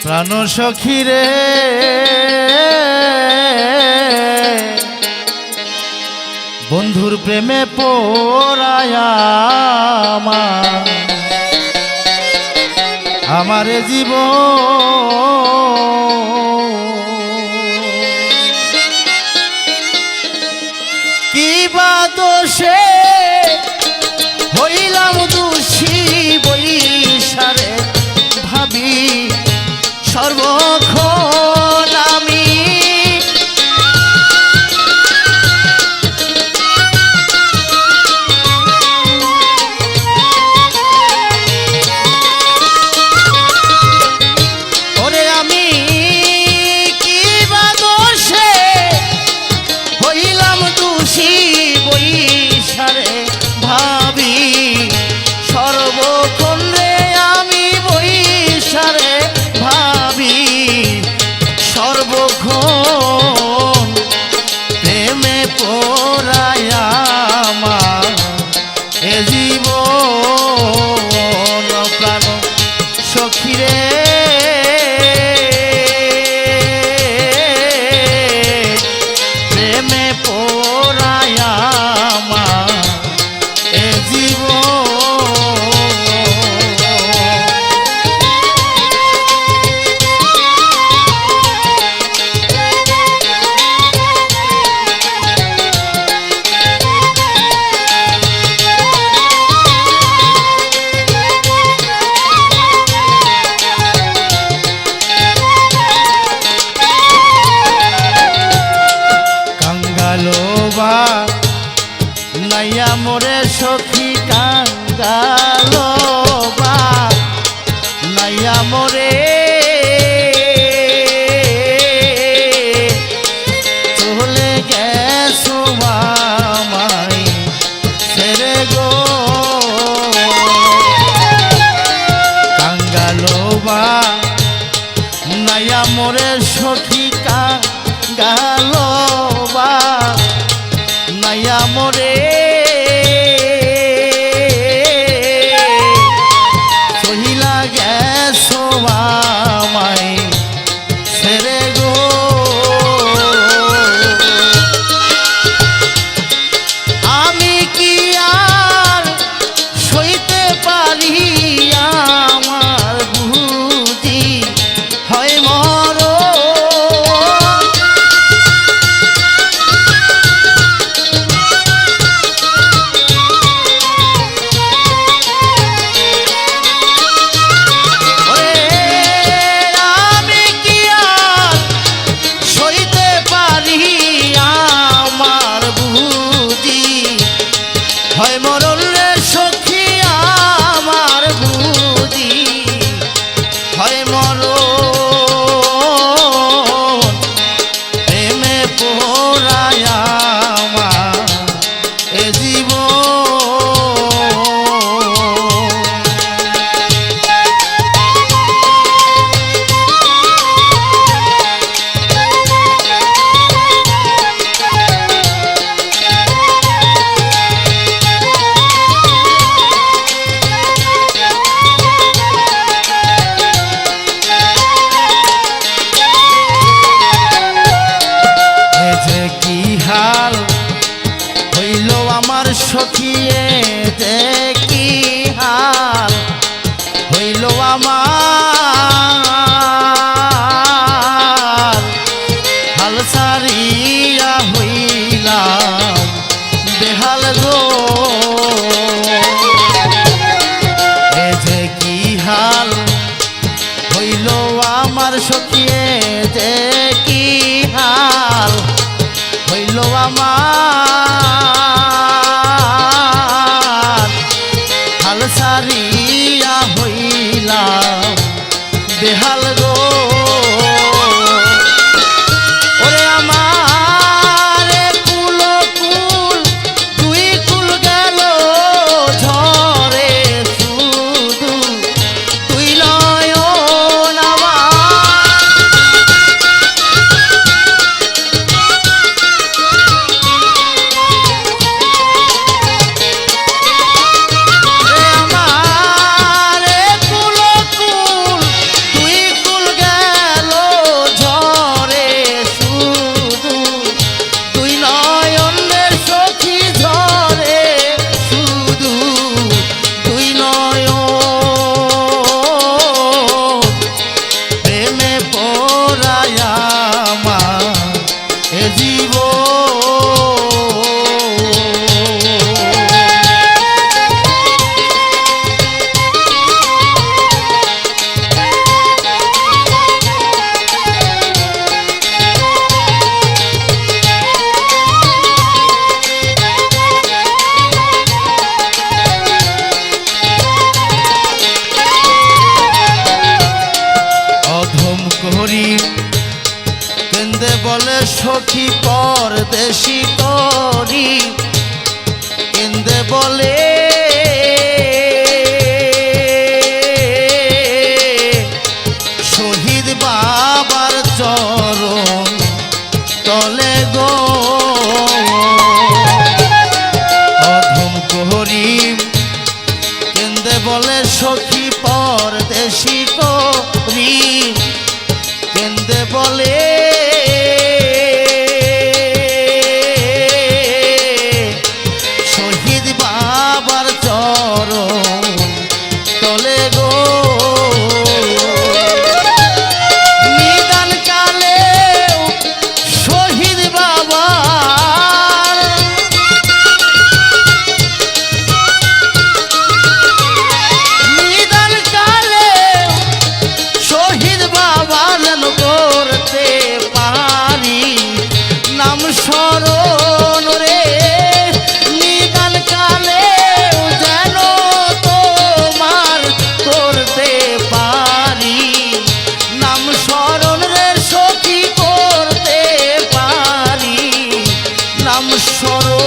প্রাণ সখী রে বন্ধুর প্রেমে পড়ায়া আমার জীবন কি বা দোষে হইলাম দোষী বৈশারে ভাবি সর্বক্ষণ আমি ওরে আমি কি বা দোষে হইলাম দোষী বৈশারে ভাবি সর্বক্ষণ রে আমি বৈশারে ভাবি সর্বক্ষণ প্রেমে পড়ায়া আমার এ জীবন প্রাণ সখী রে প্রেমে পড়ায়া আমার এ জীবন নাইয়া মোরে সখী কাঙ্গালো বা নাইয়া মোরে চলে গেছো আমায় ছেড়ে গো কাঙ্গালো বা নাইয়া মোরে সখী কাঙ্গালো বা নাইয়া মোরে সহিলা গেছো আমায় ছেড়ে গো আমি কি আর সইতে পারি আমার বুঝি হয় মর হয় মরণ রে সখী আমার বুঝি হয় মরণ প্রেমে পড়ায়া আমার এ জীবন আমার সখিয়ে দেখি হাল হইল আমার হাল সারিয়া হইলাম বেহাল গো এ যে কি হাল হইল আমার সখিয়ে দেখি হাল হইল আমার হাল সারিয়া হইলাম বেহাল গো ওরে আমার কুল কুল দুই কুল গেল ঝরে শুধু তুই নয়ন আমার কুল কুল দুই সখী পরদেশি করি কেন্দে বলে শহীদ বাবার চরণ তলে গো অধম গরিব কেন্দে বলে সখী পরদেশি করি কেন্দে বলে শহীদ বাবার চরণ তলে গো নিদান কালে শহীদ বাবার নিদান কালে শহীদ বাবার করতে পারি নাম স্মরণ রে নিদান কালে যেন তোমার করতে পারি নাম স্মরণ রে সখী করতে পারি নাম স্মরণ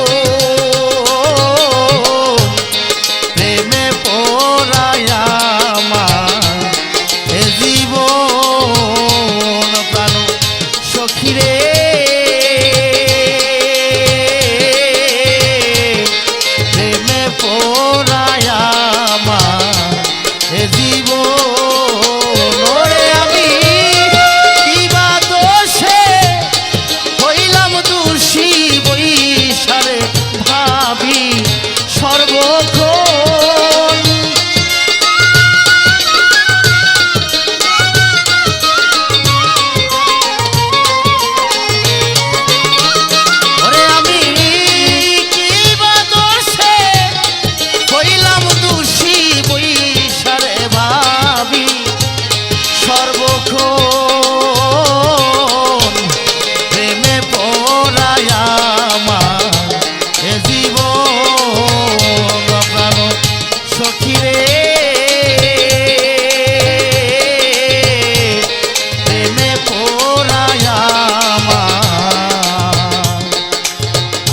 প্রেমে পড়ায় আমার এ জীবন প্রাণ সখী রে প্রেমে পড়ায় আমার এ জীবন ওরে আমি কিবা দোষে হইলাম দোষী বৈশারে ভাবি সর্বক্ষণ ওরে আমি কিবা দোষে হইলাম দোষী বৈশারে ভাবি সর্বক্ষণ প্রেমে পড়ায় আমার এ জীবন প্রাণ সখী রে প্রেমে পড়ায়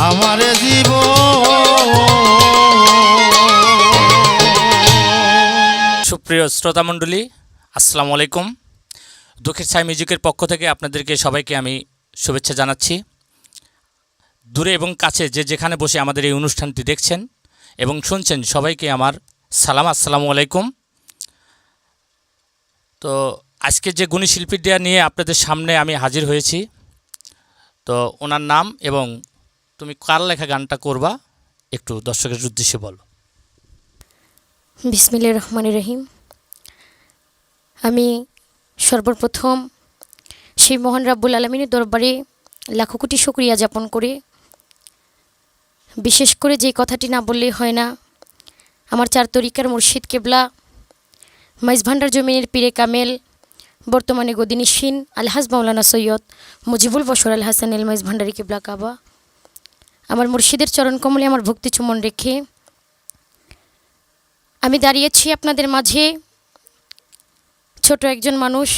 আমার জীবন। সুপ্রিয় শ্রোতামণ্ডলী, আসসালামু আলাইকুম। দুঃখের ছায়া মিউজিকের পক্ষ থেকে আপনাদেরকে সবাইকে আমি শুভেচ্ছা জানাচ্ছি। দূরে এবং কাছে যে যেখানে বসে আমাদের এই অনুষ্ঠানটি দেখছেন এবং শুনছেন সবাইকে আমার সালাম, আসসালামু আলাইকুম। তো আজকে যে গুণী শিল্পীটা নিয়ে আপনাদের সামনে আমি হাজির হয়েছি, তো ওনার নাম এবং তুমি কার লেখা গানটা করবা একটু দর্শকের উদ্দেশ্যে বলো। বিসমিল্লাহির রহমানির রহিম। আমি সর্বপ্রথম সেই মহান রাব্বুল আলামিনের দরবারে লাখো কোটি শুকরিয়া জ্ঞাপন করে, বিশেষ করে যে কথাটি না বললেই হয় না, আমার চার তরিকার মুর্শিদ কেবলা মাইজ ভান্ডার জমিনের পীরে কামেল বর্তমানে গদিনিসীন আলহাজ মাওলানা সৈয়দ মুজিবুল বশর আল হাসান এল মাইজ ভান্ডারি কেবলা কাবা আমার মুর্শিদের চরণ কমলে আমার ভক্তি চুমন রেখে আমি দাঁড়িয়েছি আপনাদের মাঝে। ছোট একজন মানুষ,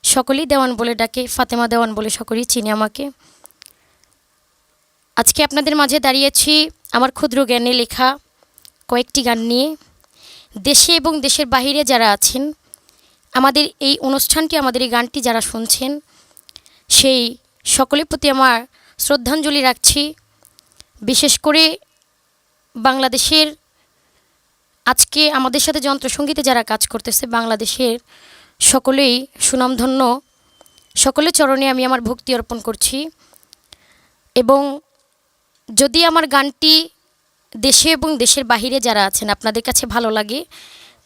সকলেই দেওয়ান বলে ডাকে, ফাতেমা দেওয়ান বলে সকলেই চিনে আমাকে। আজকে আপনাদের মাঝে দাঁড়িয়েছি আমার ক্ষুদ্র জ্ঞানে লেখা কয়েকটি গান নিয়ে। দেশে এবং দেশের বাহিরে যারা আছেন, আমাদের এই অনুষ্ঠানটি, আমাদের এই গানটি যারা শুনছেন, সেই সকলের প্রতি আমার শ্রদ্ধাঞ্জলি রাখছি। বিশেষ করে বাংলাদেশের আজকে আমাদের সাথে যন্ত্রসঙ্গীতে যারা কাজ করতেছে, বাংলাদেশের সকলেই সুনামধন্য, সকলের চরণে আমি আমার ভক্তি অর্পণ করছি। এবং যদি আমার গানটি দেশে এবং দেশের বাহিরে যারা আছেন আপনাদের কাছে ভালো লাগে,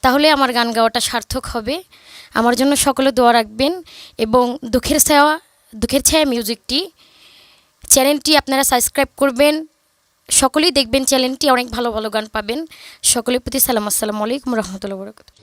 তাহলে আমার গান গাওয়াটা সার্থক হবে। আমার জন্য সকলে দোয়া রাখবেন এবং দুঃখের ছায়া মিউজিকটি চ্যানেলটি আপনারা সাবস্ক্রাইব করবেন, সকলেই দেখবেন চ্যানেলটি, অনেক ভালো ভালো গান পাবেন। সকলের প্রতি সালাম, আসসালামু আলাইকুম রহমতুল্লাহ বরকাতুহু।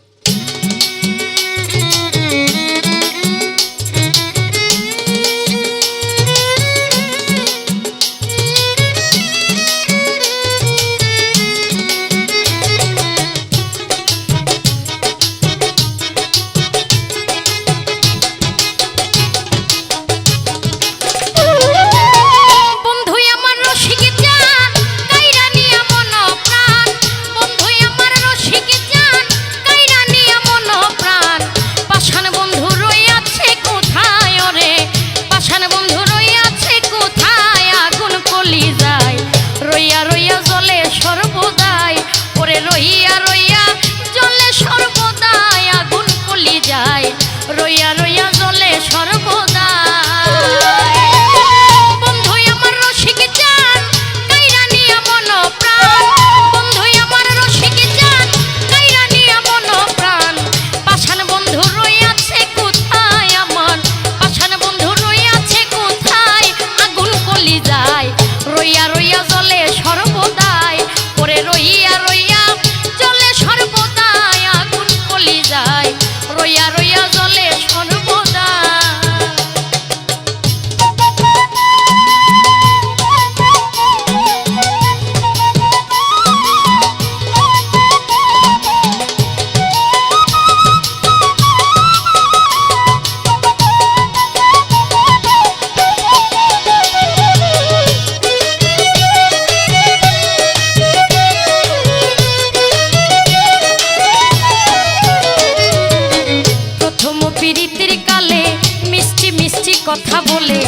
কথা বলে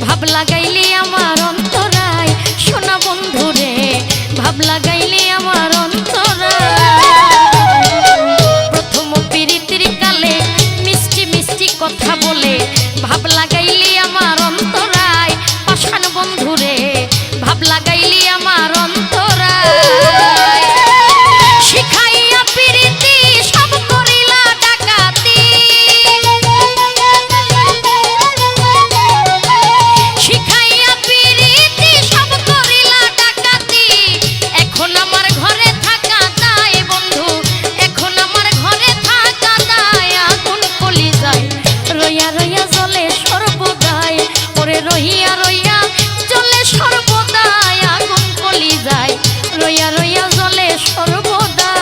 ভাব লাগাইলে আমার অন্তরায় সোনা বন্ধু রে ভাব লাগাইলে আমার অন্তরায় প্রথম প্রীতির কালে মিষ্টি মিষ্টি কথা বলে ভাব লাগাইলে আমার অন্তরায় পাষাণ বন্ধু রে ভাব লাগাইলে আমার অন্তরায় শিখাইয়া প্রীতি সব করিলা ডাকাতি শিখাইয়া প্রীতি সব করিলা ডাকাতি এখন আমার ঘরে থাকা দায় বন্ধু এখন আমার ঘরে থাকা দায় আগুন কলি যায় রইয়া রইয়া জ্বলে সর্বদাই ওরে রইয়া রইয়া জ্বলে সর্বদাই আগুন কলি যায় রইয়া রইয়া জ্বলে সর্বদা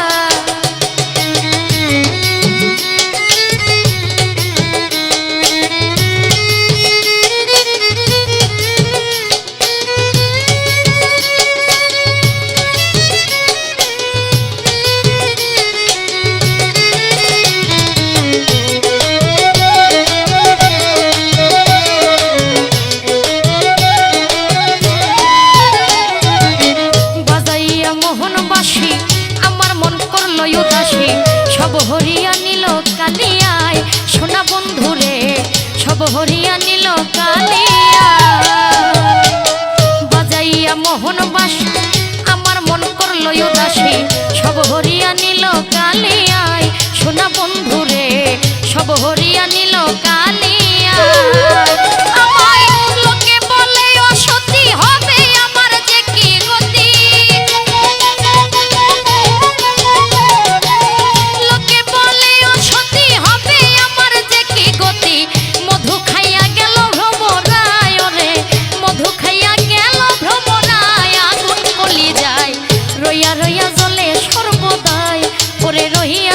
বাজাইয়া মোহনবাসী আমার মন করল উদাসী সব হরিয়া নিল কালিয়ায় সোনা বন্ধু রে সব হরিয়া নিল কালিয়ায় বাজাইয়া মোহনবাসী আমার মন করল উদাসী সব হরিয়া নিল কালিয়ায় সোনা বন্ধু রে সব হরিয়া নিল কালিয়ায় আমায় লোকে বলে অসতী হবে আমার যে কি গতি লোকে বলে অসতী হবে আমার যে কি গতি মধু খাইয়া গেল ভ্রমরায় রে মধু খাইয়া গেল ভ্রমরায় আগুন কলি যায় রইয়া রইয়া জ্বলে সর্বদাই ওরে রহিয়া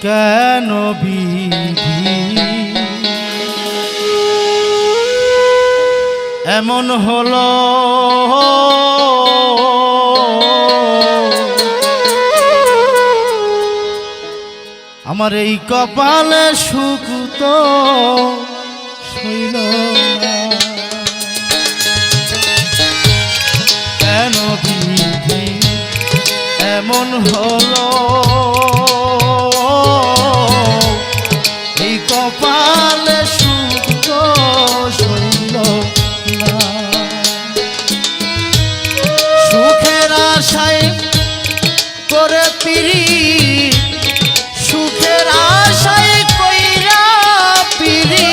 কেন বিধি এমন হলো, আমার এই কপালে সুখ তো সইল না। কেন বিধি এমন হলো, এই কপালে সুখ তো সইল না। সুখের আশায় করে পিরি, সুখের আশায় কইরা পিরি,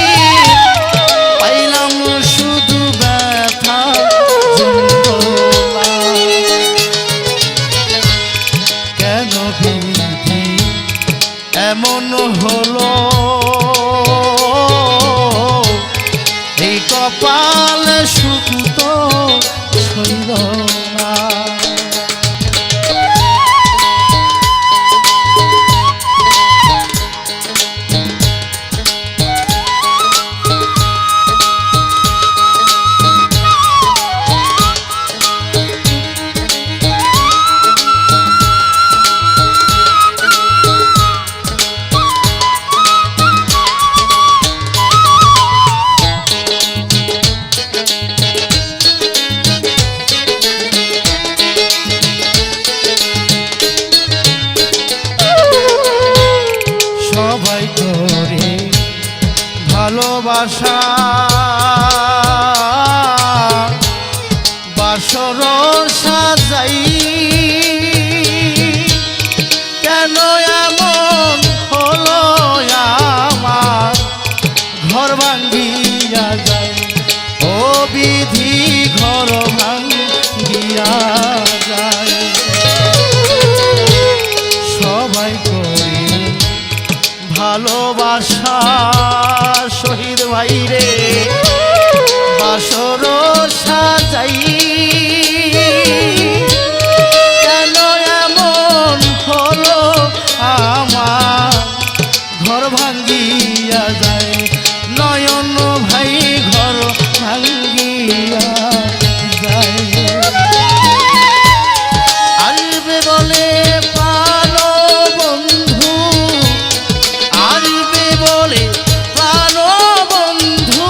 পাইলাম শুধু ব্যথা যন্ত্রণা। কেন বিধি এমন হলো, এই কপালে সুখ তো সইল না। সবাই করে ভালোবাসা, বাসর সাজাই, কেন এমন হলো আমার ঘর ভাঙ্গিয়া যায়, ও বিধি ঘর ভাঙ্গিয়া যায়। সবাই করে ভালোবাসা, শহীদ ভাই রে বাসর সাজাই, কেন এমন হলো আমার ঘর ভাঙ্গিয়া যায়, নয়ন ভাই ঘর ভাঙ্গিয়া যায়। আসবে বলে প্রাণ বন্ধু, আসবে বলে প্রাণ বন্ধু,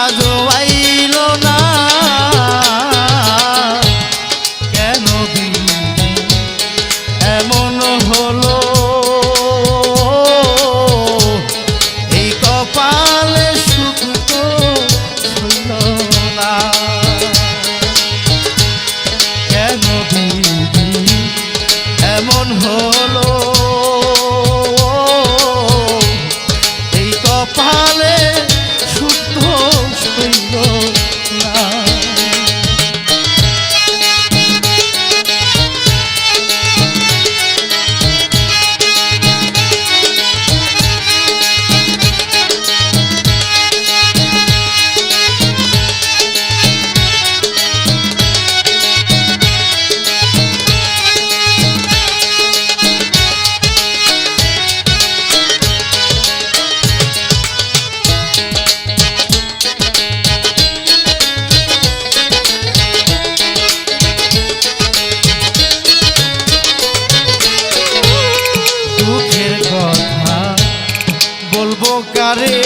আজও আইল না। কেন বিধি এমন হলো, এই কপালে সুখ তো সইল না। কেন বিধি এমন হলো, এই কপালে শুদ্ধ সইল না। দুঃখের কথা বলবো কারে,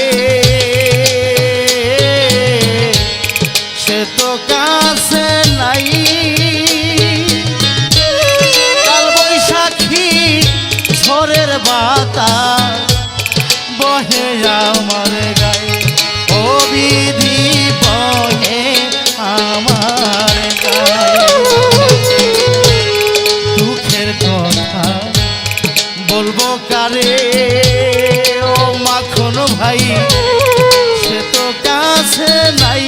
সে তো কাছে নাই, কাল বৈশাখী ঝড়ের বাতাস বহে আমার গায়ে, ও বিধি বহে আমার গায়ে। দুঃখের কথা বলবো কারে, ও মাখন ভাই সে তো কাছে নাই,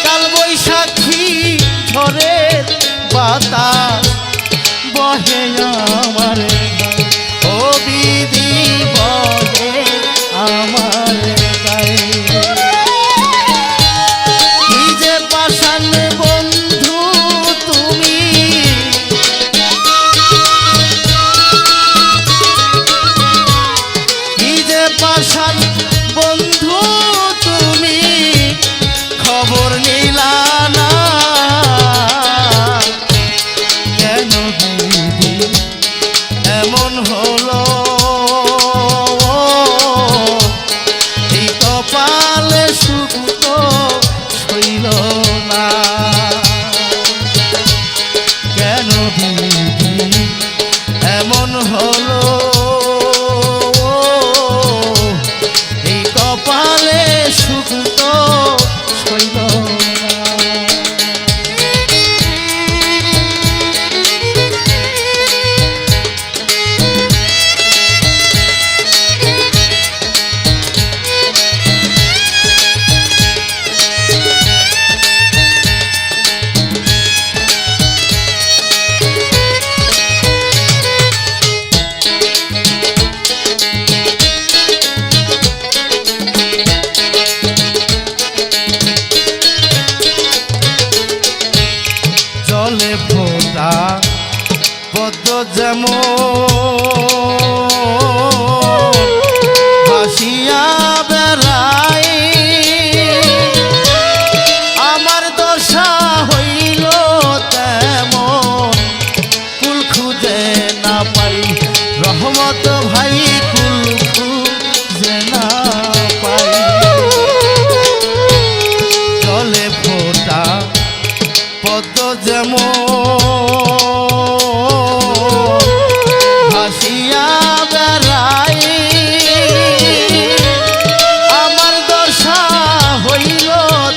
কাল বৈশাখী ঝড়ের বাতাস বহে আমার গায়ে, ও বিধি বহে আমার গায়ে। কি যে পাষাণ বন্ধু তুমি, বিধি এমন হলো, এই কপালে সুখ তো সইল না। জলে ফোটা পদ্ম যেমন ভাসিয়া বেড়াই, আমার দশা হইল তেমন, কুল খুঁজে না পাই রহমত ভাই, কুল খুঁজে না পাই। জলে ফোটা পদ্ম যেমন ভাসিয়া বেড়াই, আমার দশা হইল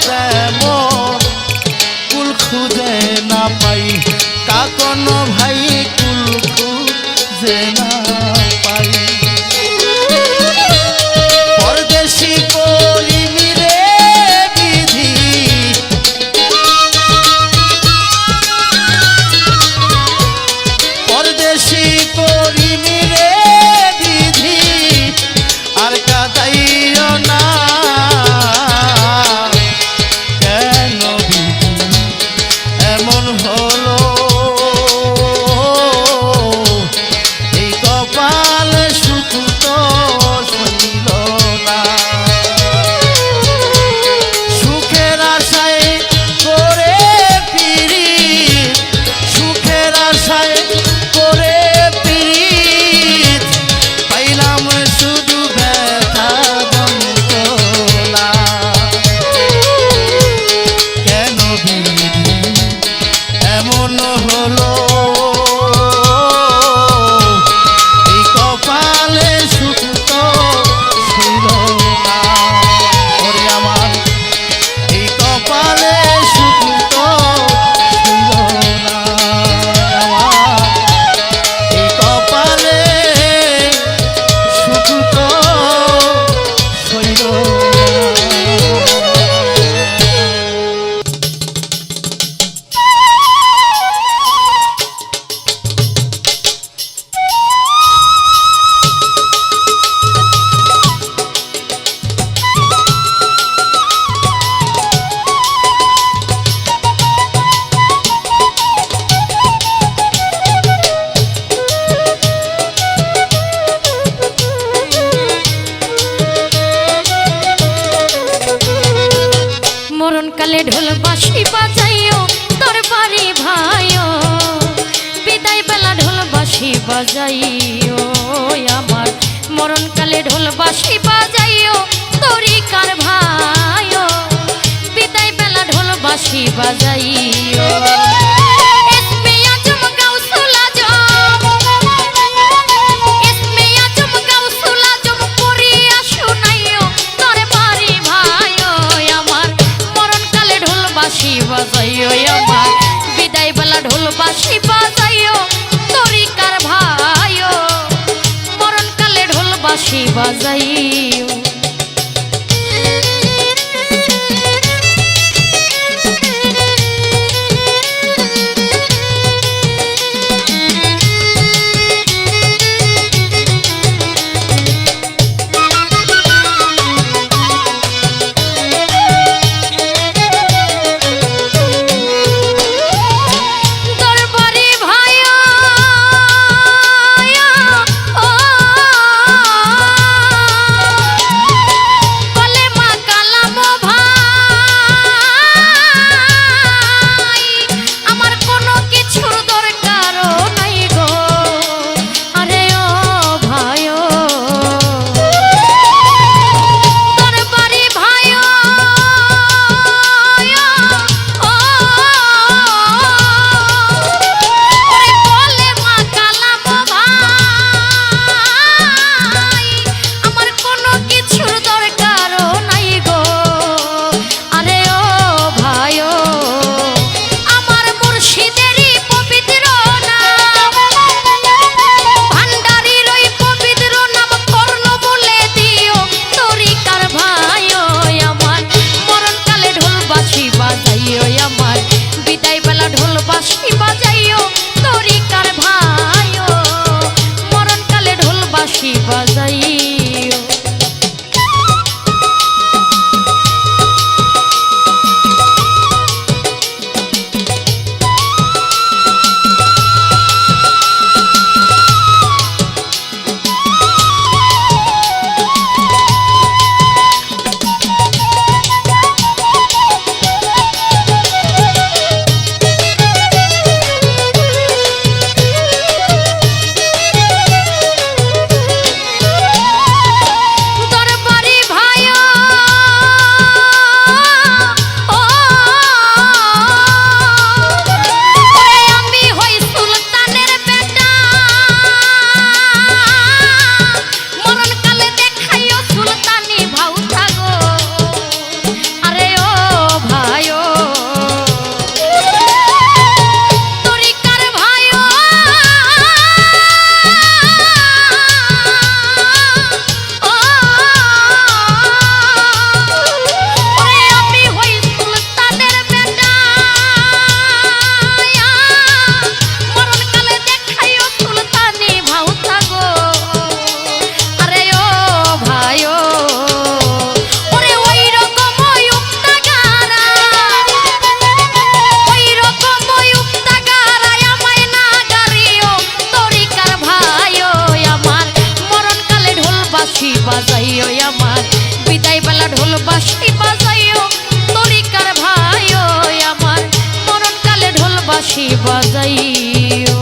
তেমন, কুল খুঁজে না পাই। কাকন ভাই কুল খুঁজে না পাই। পরদেশি করিনি রে বিধি, পরদেশি করিনি রে বিধি, আর কাদাইও না কেন বিধি এমন হলো, এই কপাল সুখ তো সইল না। সুখের আশায় করে পীড়িত, সুখের আশায় করে পীড়িত, পাইলাম শুধু ব্যথা যন্ত্রণা। কেন বিধি এমন হলো, এই কপালে সুখ তো সইল না। ওরে আমার এই কপালে সুখ তো সইল না, আমার এই কপালে সুখ তো সইল না। মরণকালে ঢোল বাঁশি বাজাইও দরবারি ভাইও, বিদায় বেলা ঢোল বাঁশি বাজাইও আমার, মরণকালে ঢোল বাঁশি বাজাইও তরিকার ভাইও, বিদায় বেলা ঢোল বাঁশি বাজাইও। ইসমে আজম গাউসুল আজম, ইসমে আজম গাউসুল আজম করিয়া শুনাইও দরবারি ভাইও আমার, মরণকালে ঢোল বাঁশি বাজাইও আমার, বিদায় বেলা ঢোল বাঁশি বাজাইও তরিকার ভাইও, মরণকালে ঢোল বাঁশি বাজাইও। বাঁশি বাজাইও। বাজাইও আমার বিদায় বেলা ঢোল বাঁশি বাজাইও তরিকার ভাইও আমার মরণকালে ঢোল বাঁশি বাজাইও।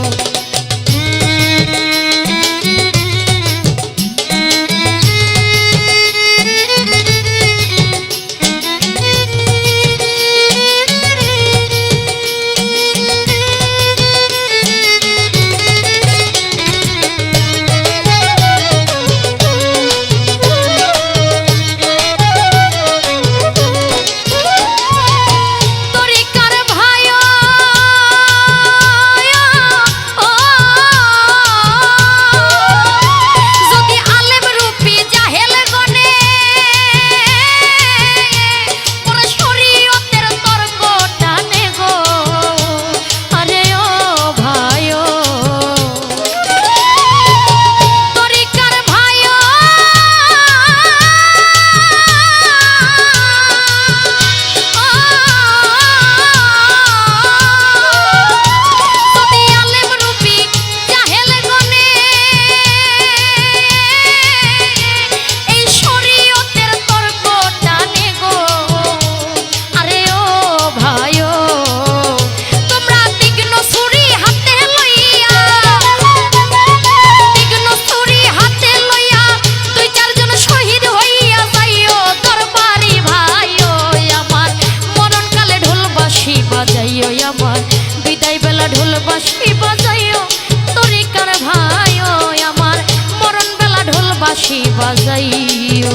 আমার বিদায় বেলা ঢোল বাঁশি বাজাইও তরিকার ভাইও আমার মরণ বেলা ঢোল বাঁশি বাজাইও।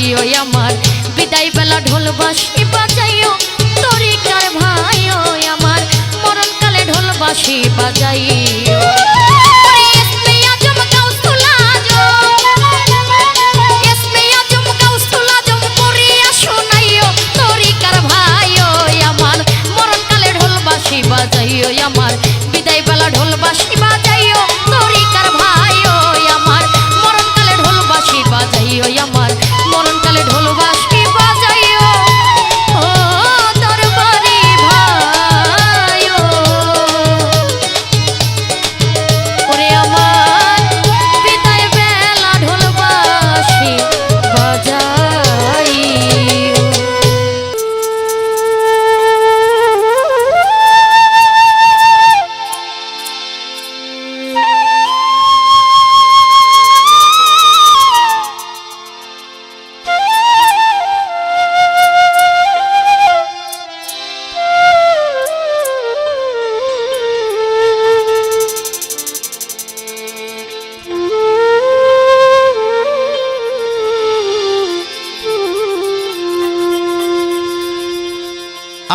বাজাইও আমার বিদায় বেলা ঢোল বাঁশি বাজাইও তরিকার ভাই ও আমার মরণকালে ঢোল বাঁশি বাজাইও বাজাইও আমার বিদায় বেলা ঢোল বাঁশি বাজাইও তরিকার ভাই ও আমার মরণকালে ঢোল বাঁশি বাজাইও আমার মরণকালে ঢোল বাঁশি বাজাইও ও দরবারি ভাই ও ওরে আমার বিদায় বেলা ঢোল বাঁশি বাজাইও।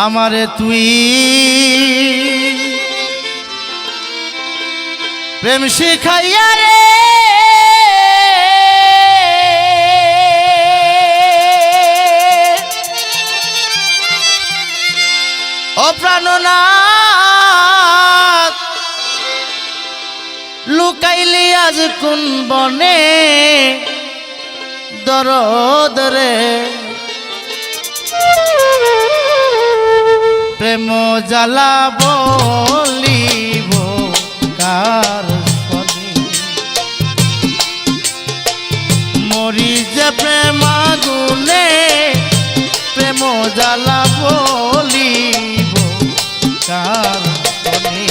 আমারে তুই প্রেম শিখাইয়া রে ও প্রাণনাথ লুকাইলি আজ কোন বনে দরদ রে প্রেম জ্বালা বলিব কার শনি মরি যে প্রেম আগুনে প্রেম জ্বালা বলিব কার শনি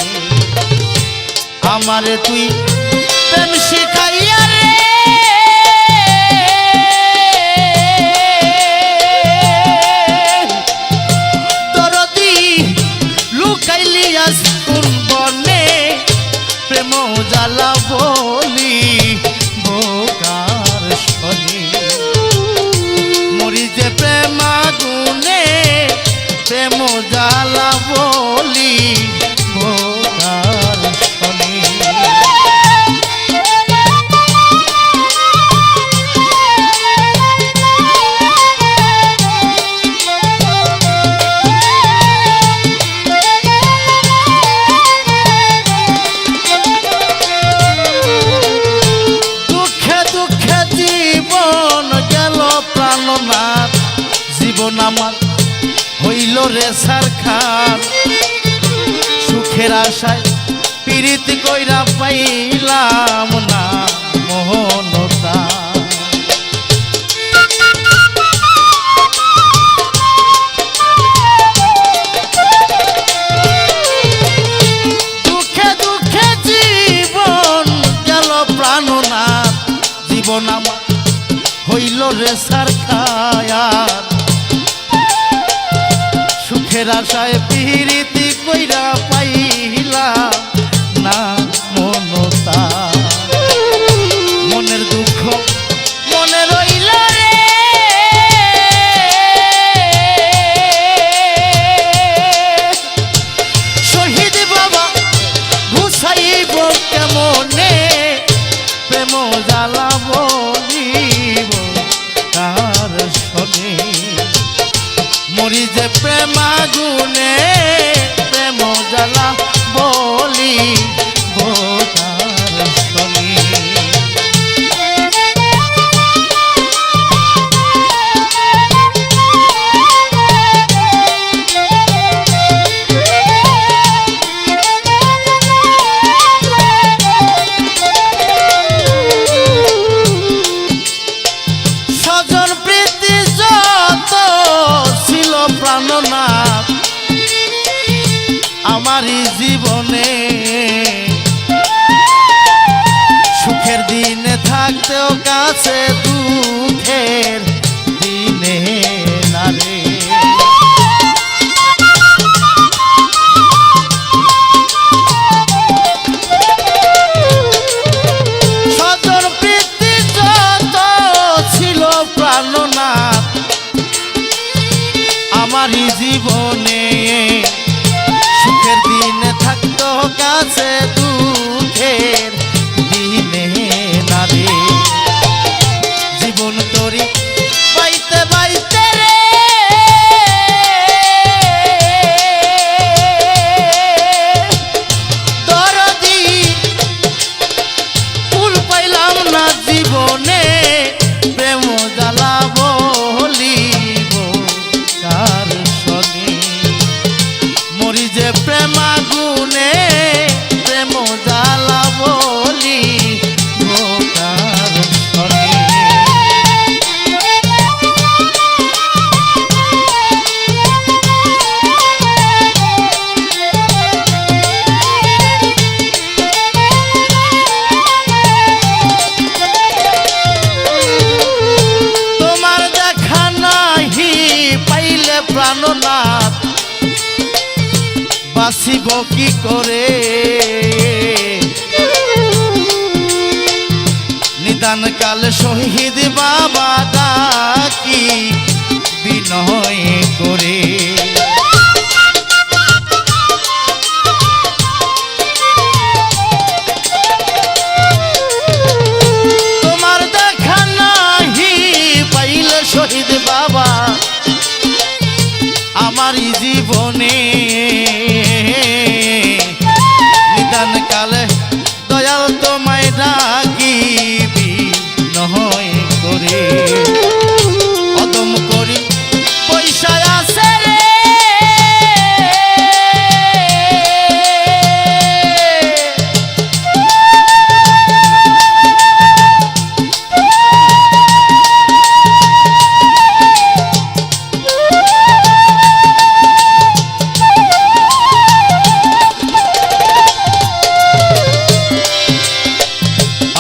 আমারে তুই প্রেম শিখাইয়া রে প্রেম জ্বালা বলি বোকার শনি মরি যে প্রেম আগুনে প্রেম জ্বালা বলি বোকার শনি জীবন আমার হইল রে সারখার সুখের আশায় পীড়িত কইরা পাইলাম না মোহনতা দুঃখে দুঃখে জীবন গেল প্রাণনাথ জীবন আমার হইল রে সারখায়ার সুখের আশায় পীড়িতি কইরা পাইলাম না মনতা মনের দুঃখ মনে রইল রে শহীদ বাবা ঘুষাইব কেমনে প্রেম জ্বালা বলিব কার শনি মরি যে প্রেম আগুনে প্রেম জ্বালা বলি বোকার শনি স্বজন প্রীতি যত ছিল প্রাণনাথ আমারই জীবনে সুখের দিনে থাকতেও কাছে দুঃখের দিনে নারে স্বজন প্রীতি যত ছিল প্রাণনাথ প্রাণনাথ বাঁচিব কি করে নিদান কালে শহীদ বাবা ডাকি বিনয় করে তোমার দেখা নাহি পাইলে শহীদ বাবা আমারই জীবনে নিদান কালে দয়াল তোমায় ডাকি বিনয় করে অদম করি পয়সা আছে রে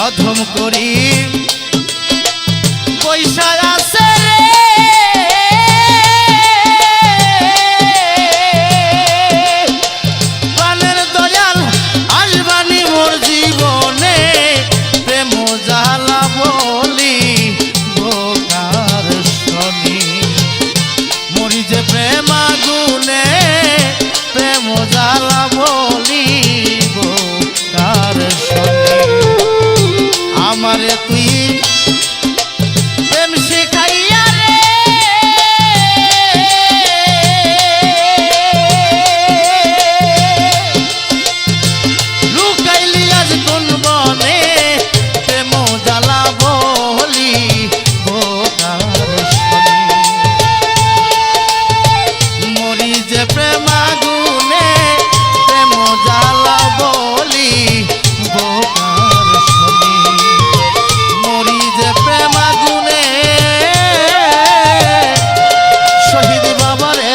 অধম করি পয়সা আছে রে প্রাণের দয়াল আসবানি মোর জীবনে প্রেম জ্বালা বলি বোকার শনি মরি যে প্রেম আগুনে প্রেম জ্বালা বলি বোকার শনি আমারে তুই প্রেম শিখাইয়া রে লুকাইলি আজ কোন বনে প্রেম জ্বালা বলি বোকার শনি মরি যে প্রেম আগুনে প্রেম জ্বালা বলি বোকার শনি মরি যে প্রেম আগুনে শহীদ বাবারে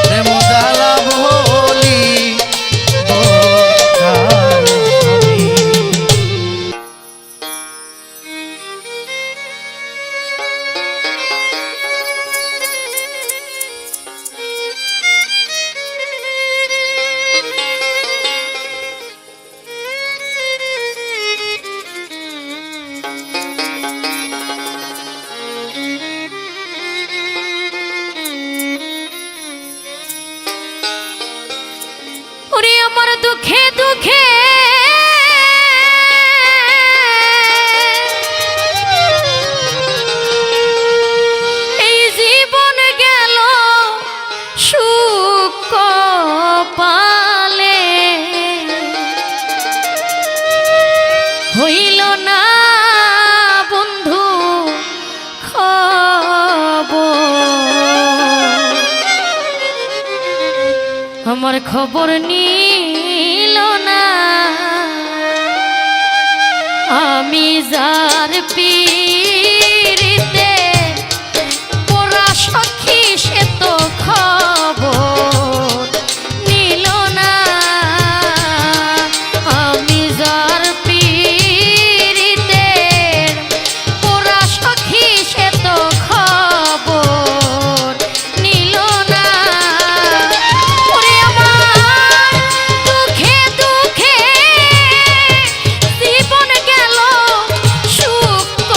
প্রেম জ্বালা বলি বোকার শনি ওরে আমার দুঃখে দুঃখে এই জীবন গেল সুখ পালে হইল না বন্ধু আমার খবর নিল না আমি যার পীড়িতে পোড়া সখী সে তো খবর নিল না আমি যার পীড়িতে পোড়া সখী সে তো খবর নিল না ওরে আমার দুঃখে দুঃখে জীবন গেল সুখ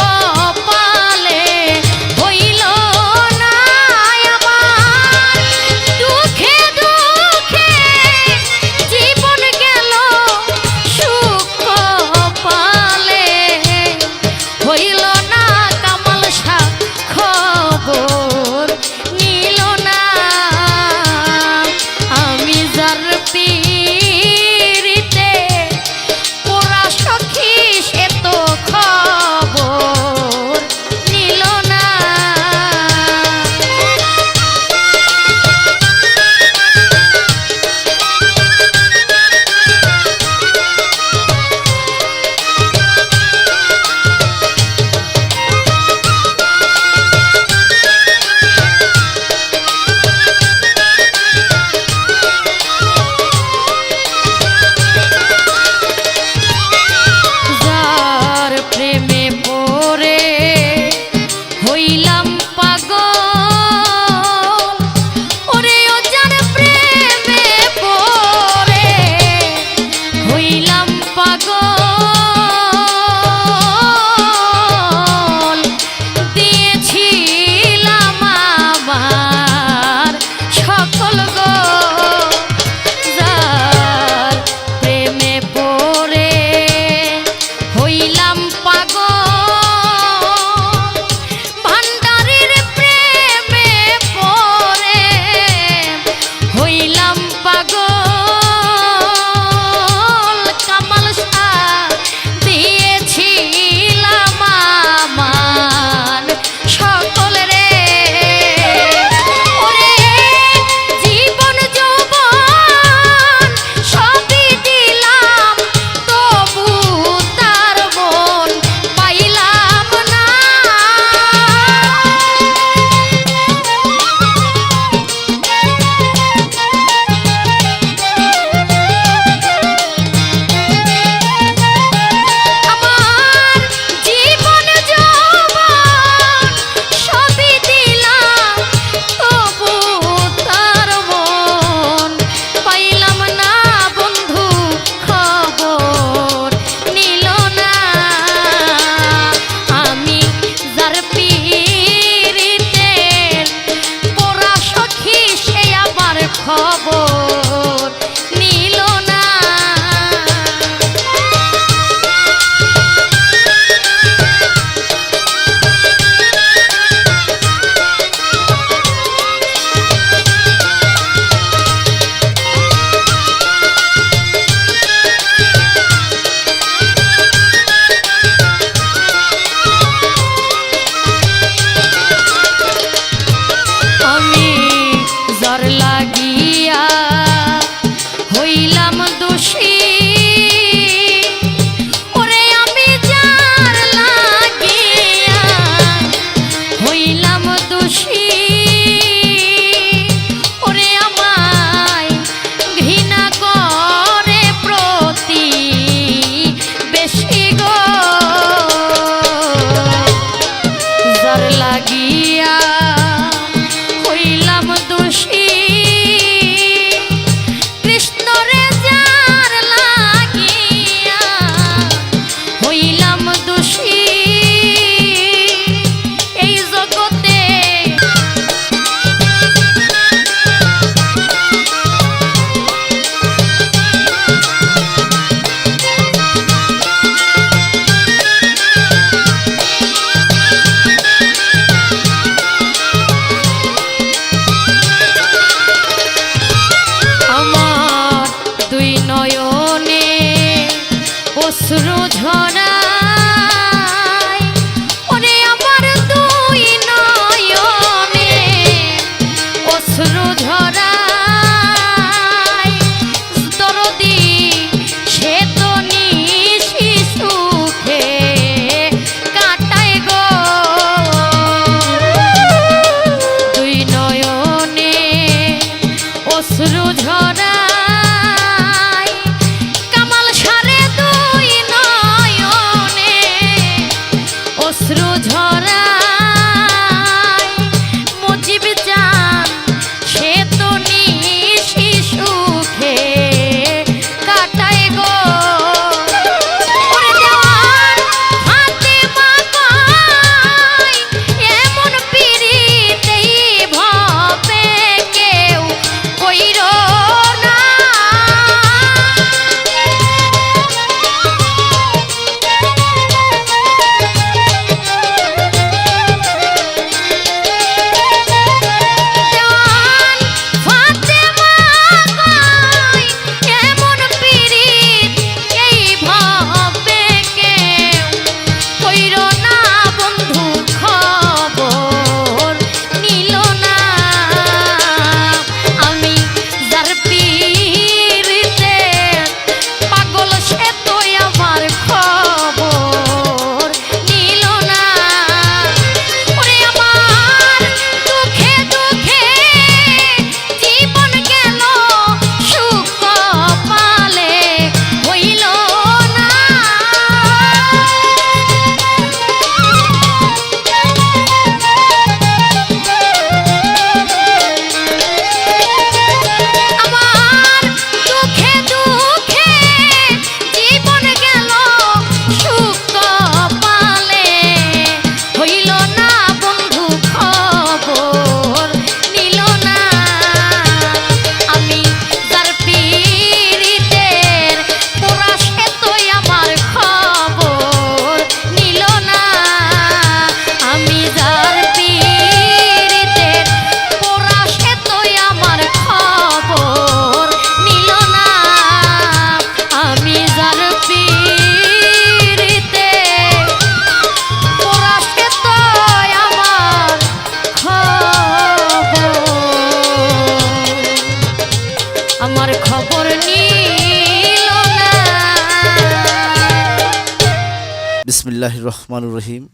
বিসমিল্লাহির রহমানুর রহিম।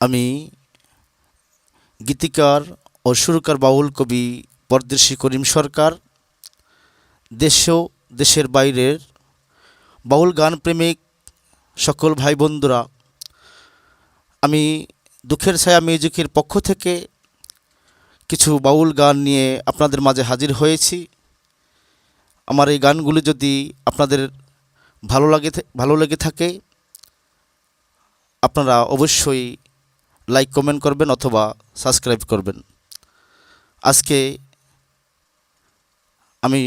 আমি গীতিকার ও সুরকার বাউল কবি পরদেশী করিম সরকার দেশ ও দেশের বাইরের বাউল গান প্রেমিক সকল ভাই বন্ধুরা, আমি দুঃখের ছায়া মিউজিকের পক্ষ থেকে কিছু বাউল গান নিয়ে আপনাদের মাঝে হাজির হয়েছি। আমার এই গানগুলি যদি আপনাদের ভালো লেগে থাকে আপনারা অবশ্যই লাইক কমেন্ট করবেন অথবা সাবস্ক্রাইব করবেন। আজকে আমি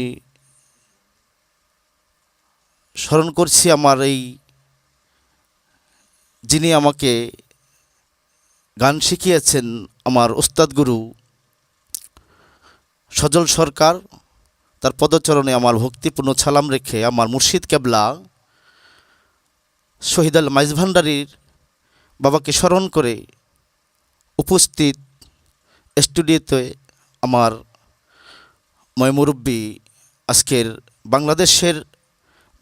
স্মরণ করছি আমার এই যিনি আমাকে গান শিখিয়েছেন, আমার ওস্তাদ গুরু সজল সরকার। তার পদচরণে আমার ভক্তিপূর্ণ সালাম রেখে আমার মুর্শিদ কেবলা শহীদ আল মাইজ ভান্ডারীর বাবাকে স্মরণ করে উপস্থিত স্টুডিওতে আমার ময়মুরব্বী আজকের বাংলাদেশের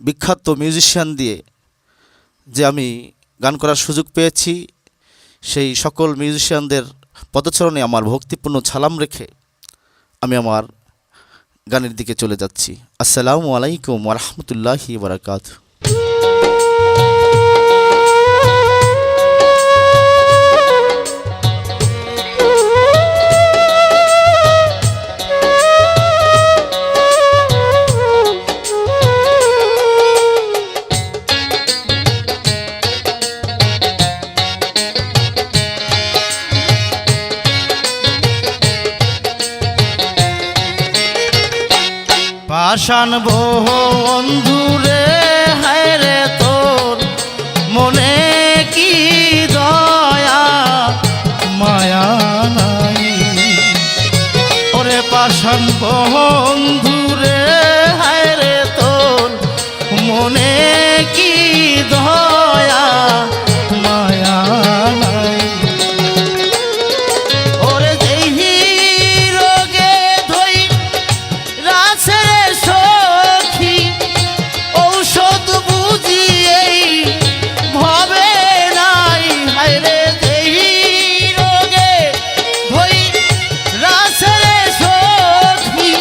বিখ্যাত মিউজিশিয়ান দিয়ে যে আমি গান করার সুযোগ পেয়েছি, সেই সকল মিউজিশিয়ানদের পদচরণে আমার ভক্তিপূর্ণ সালাম রেখে আমি আমার গানের দিকে চলে যাচ্ছি। আসসালামু আলাইকুম ওয়া রাহমাতুল্লাহি ওয়া বারাকাতুহু। পাষাণ বন্ধুরে হায় রে তোর মনে কি দয়া মায়া নাই, ওরে পাষাণ বন্ধুরে হায় রে তোর মনে কি দয়া মায়া নাই। ওরে দেহি রোগে ধই রাছে সখী ঔষধ বুঝিয়ে ভবে নাই, হায়রে দেহি রোগে ধই রাছে সখী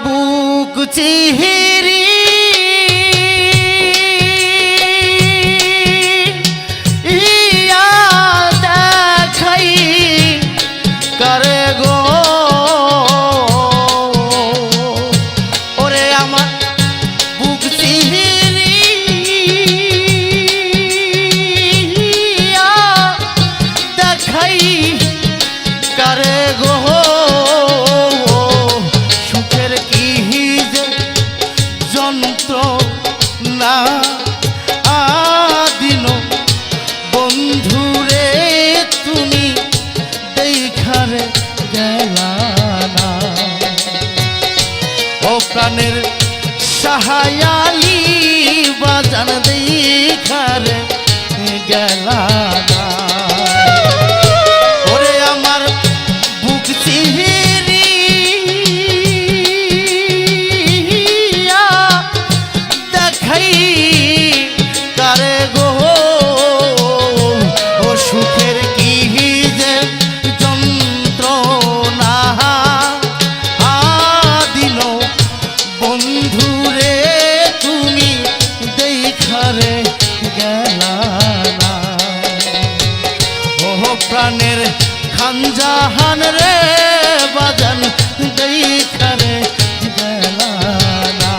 বুক চিহিরি ইয়া দেখাই কারে গো ওরে আমার বুক চিহিরি ইয়া দেখাই কারে গো সুখের কি যে যন্ত্রণা আদিন বন্ধুরে তুমি দেখারে গেলা না ও প্রাণের সাহায়ালি বাজান দেখারে গেলা না ওরে আমার বুক চিহিরি দেখাই কারে গো ও সুখের কি যে যন্ত্রণা আদিন বন্ধুরে তুমি দেখারে গেলা না ও প্রাণের খানজাহান রে বাজান দেখারে গেলা না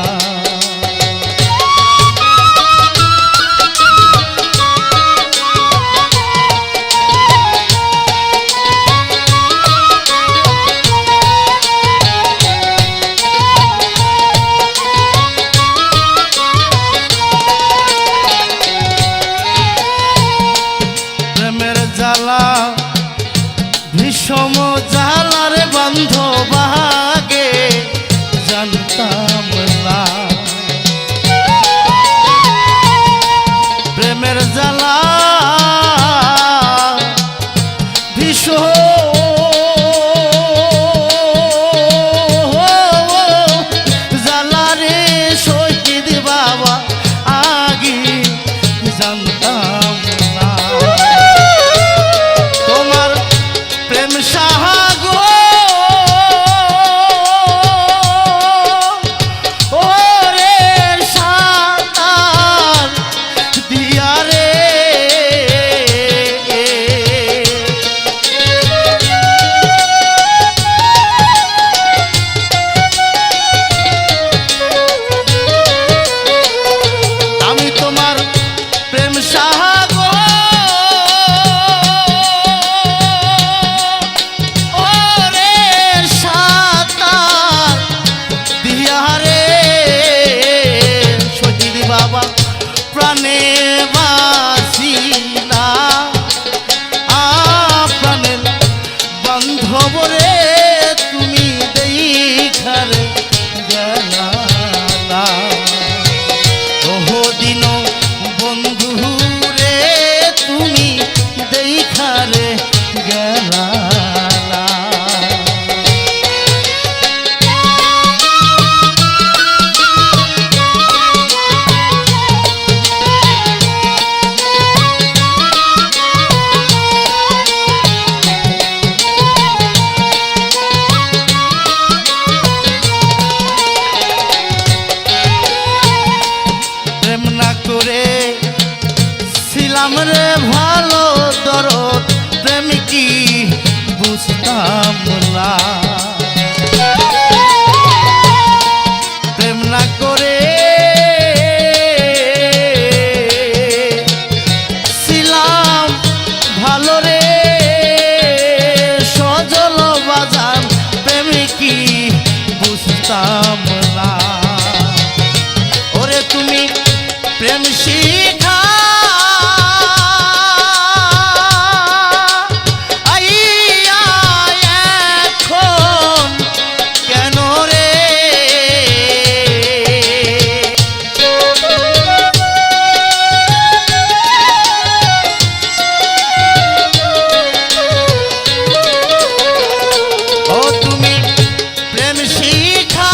প্রেমের জ্বালা বিষম জ্বালার বান্ধব আগে জানতাম না প্রেমের জ্বালা বিষম জ্বালারে শহীদ বাবা আগে জানতাম না তোমার প্রেম সাহাগো ওরে সাতার দিয়া রে আমি তোমার প্রেম সাহাগো ওরে সাতার দিয়া রে শহীদ বাবা প্রাণে বাসি না প্রাণের বান্ধব রে তুমি দেখারে গেলা না ওহো দিন বন্ধু রে তুমি দেখারে গেলা না প্রেম না করে ছিলাম রে ভালো দরদ প্রেম কি বুঝতাম না প্রেম না করে ছিলাম ভালো রে সজল বাজান প্রেম কি বুঝতাম না ওরে তুমি প্রেম শিখা আইয়া এখন কেন রে ও তুমি প্রেম শিখা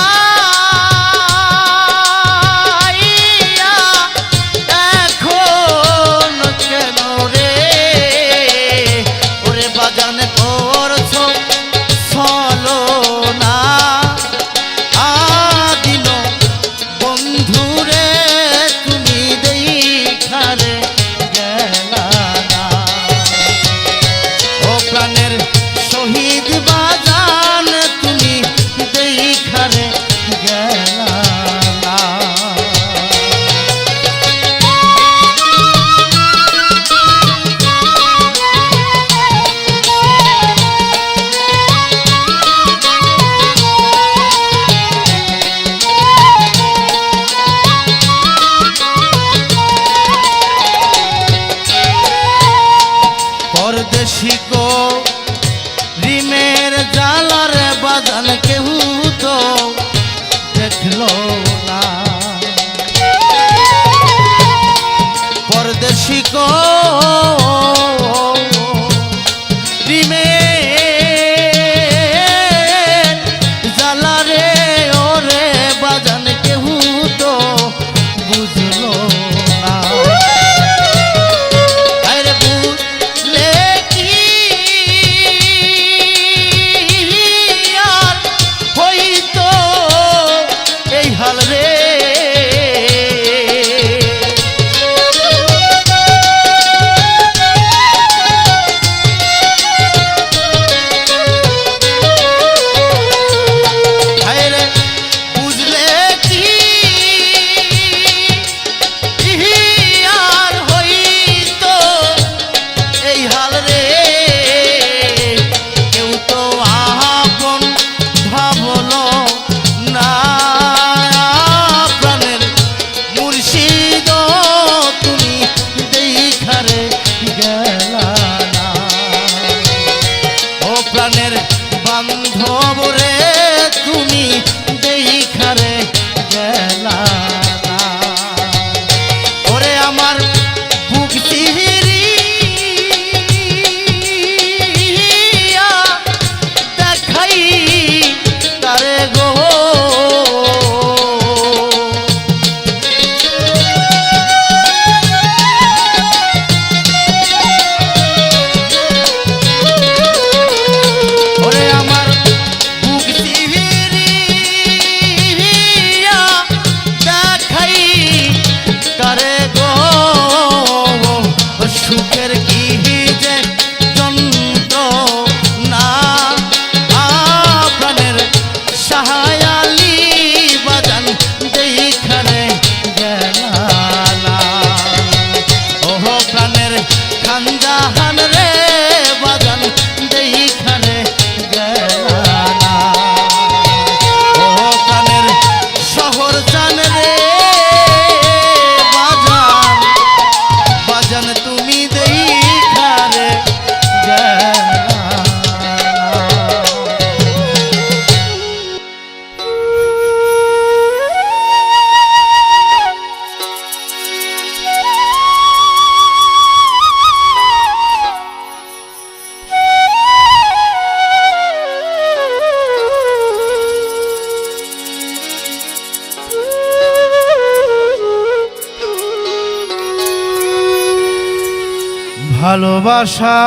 ভালোবাসা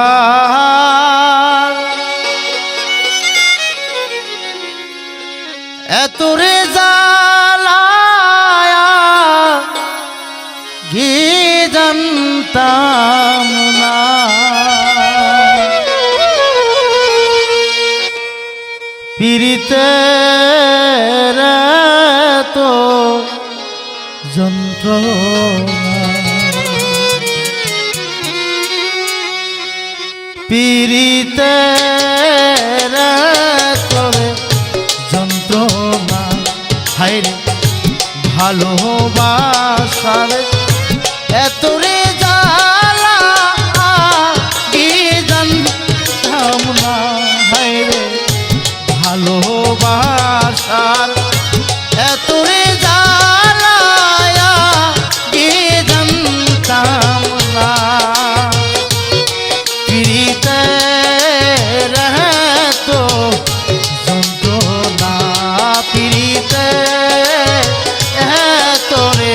এত রে জ্বালায়া গে জানতাম না পীড়িতের তো যন্ত্রণা পীড়িতের তবে যন্ত্রণা হায়রে ভালোবাসার এত রে জ্বালা কি জানতাম না হায়রে ভালোবাসার এত রে জ্বালা কি জানতাম না পীড়িতের তো যন্ত্রণা পীড়িতের তোরে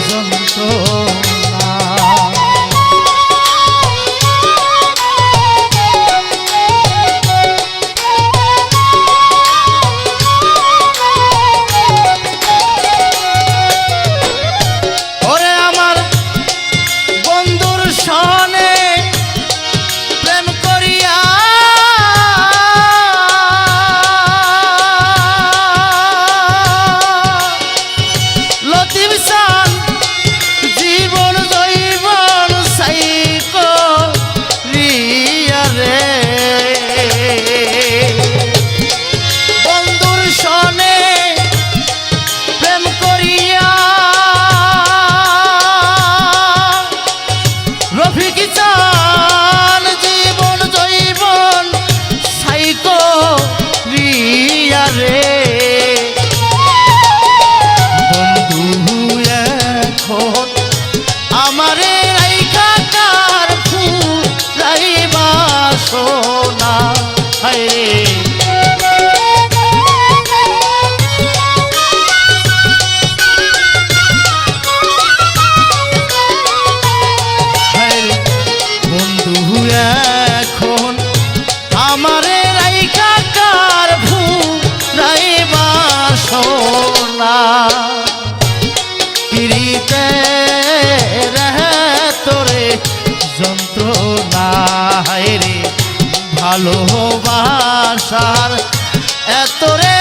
যন্ত্রণা ওরে আমার বন্ধুর সনে প্রেম করিয়া লতিফ সান জীবন জৈবন সাইকো রিয়া রে বন্ধুর সনে প্রেম করিয়া রফিক চান জীবন জৈবন সাইকো রিয়া রে বন্ধু এখন আমারে রাইখা কার ফুরাইবা সোনা হায়রে হায়রে বন্ধু এখন আমারে রাইখা কার ফুরাইবা সোনা পীড়িতের তোরে যন্ত্রণা হায়রে ভালোবাসার এত রে